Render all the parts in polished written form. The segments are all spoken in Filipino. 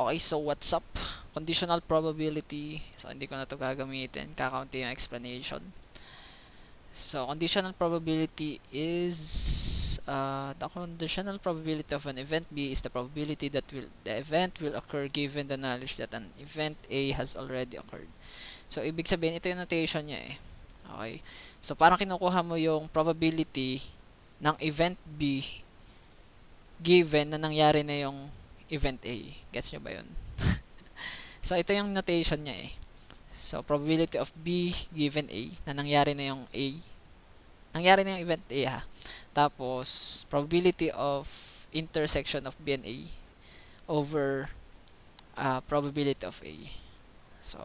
Okay, so what's up? Conditional probability. So, hindi ko na to gagamitin. Kakaunti yung explanation. So, conditional probability is the conditional probability of an event B is the probability that the event will occur given the knowledge that an event A has already occurred. So, ibig sabihin, ito yung notation niya eh. Okay. So, parang kinukuha mo yung probability ng event B given na nangyari na yung event A. Gets nyo ba yun? So, ito yung notation niya eh. So, probability of B given A na nangyari na yung A. Nangyari na yung event A ha. Tapos, probability of intersection of B and A over probability of A. So,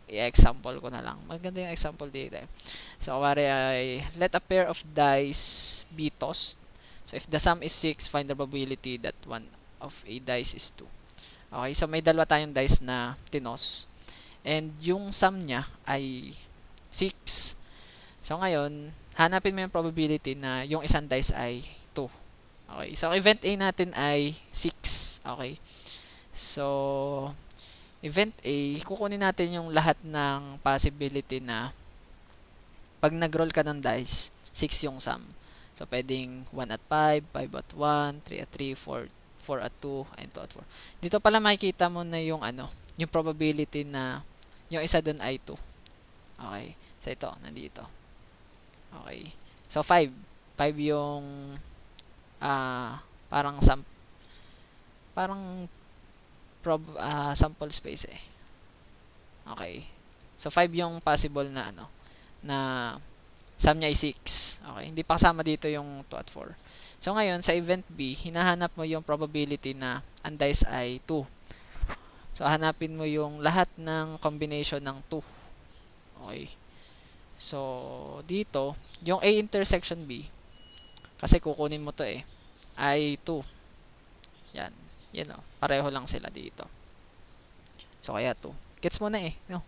i-example ko na lang. Maganda yung example dito eh. So, kawari ay, let a pair of dice be tossed. So, if the sum is 6, find the probability that one of a dice is 2. Okay, so may dalawa tayong dice na tinos. And yung sum niya ay 6. So ngayon, hanapin mo yung probability na yung isang dice ay 2. Okay, so event A natin ay 6. Okay. So, event A, kukunin natin yung lahat ng possibility na pag nag-roll ka ng dice, 6 yung sum. So, pwedeng 1 at 5, 5 at 1, 3 at 3, 4 at 2, and 2 at 4. Dito pala makikita mo na yung yung probability na yung isa dun ay 2. Okay. So, ito, nandito. Okay. So, 5. 5 yung parang sample space eh. Okay. So, 5 yung possible na na sum niya ay 6. Okay. Hindi pa kasama dito yung 2 at 4. So, ngayon, sa event B, hinahanap mo yung probability na ang dice ay 2. So, hanapin mo yung lahat ng combination ng 2. Okay. So, dito, yung A intersection B, kasi kukunin mo to eh, ay 2. Yan. Yan o. Pareho lang sila dito. So, kaya 2. Gets mo na eh. No?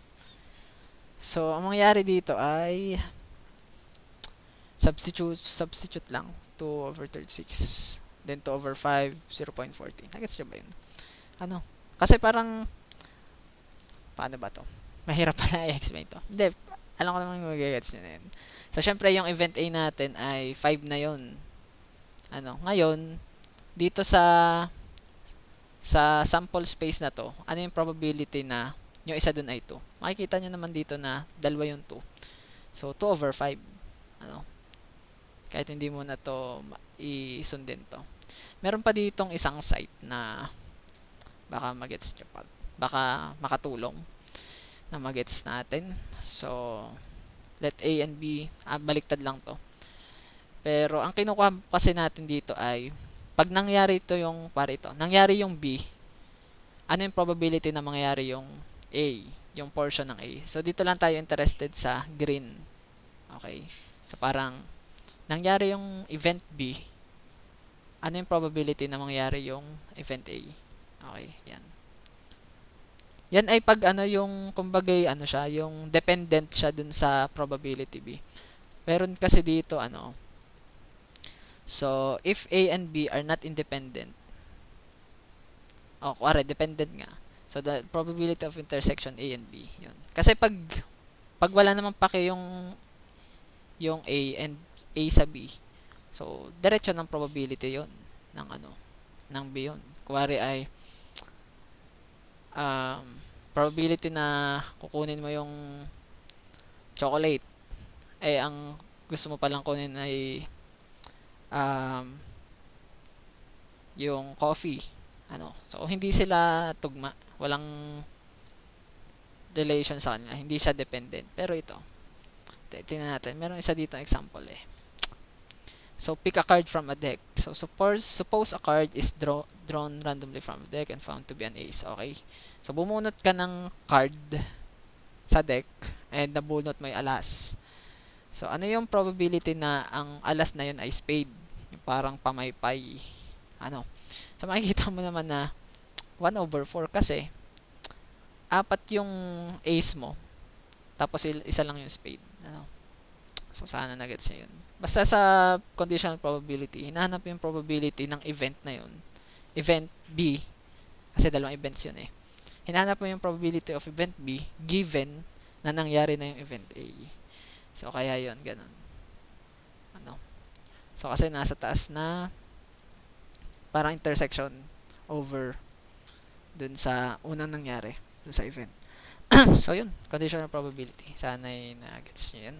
So, ang mangyayari dito ay substitute lang. 2 over 36. Then 2 over 5, 0.14. Nagets nyo ba yun? Kasi parang, paano ba to? Mahirap pala i-explain to. Hindi, alam ko naman magagets nyo na yun. So, syempre, yung event A natin ay 5 na yun. Ngayon, dito sa sample space na to, ano yung probability na yung isa dun ay 2? Makikita nyo naman dito na dalawa yung 2. So, 2 over 5. Kahit hindi mo na to isundin to. Meron pa ditong isang site na baka magets nyo pa. Baka makatulong na magets natin. So, let A and B, baliktad lang to. Pero, ang kinukuha kasi natin dito ay, pag nangyari ito yung, nangyari yung B, ano yung probability na mangyari yung A, yung portion ng A. So, dito lang tayo interested sa green. Okay? So, parang, nangyari yung event B, ano yung probability na mangyari yung event A. Okay, yan. Yan ay pag yung kumbagay siya, yung dependent siya dun sa probability B. Meron kasi dito so if A and B are not independent, kuwari dependent nga. So the probability of intersection A and B, yun. Kasi pag wala naman pake yung A and A sa B, so diretso ng probability yon ng B yun. Kuwari ay probability na kukunin mo yung chocolate, ang gusto mo palang kunin ay yung coffee. So hindi sila tugma, walang relation sa kanila, hindi siya dependent. Pero ito, tingnan natin, meron isa dito example eh. So pick a card from a deck. So suppose a card is drawn randomly from a deck and found to be an ace. Okay? So bumunot ka ng card sa deck and nabunot mo yung alas. So ano yung probability na ang alas na yun ay spade? Yung parang pamaypay. So makikita mo naman na 1 over 4 kasi 4 yung ace mo. Tapos isa lang yung spade. So sana nagets niyo yun. Basta sa conditional probability, hinahanap yung probability ng event na yun. Event B, kasi dalawang events yun eh. hinahanap mo yung probability of event B given na nangyari na yung event A. So, kaya yon ganun. Ano? So, kasi nasa taas na parang intersection over dun sa unang nangyari, dun sa event. So, yun. Conditional probability. Sana ay na-gets nyo yun.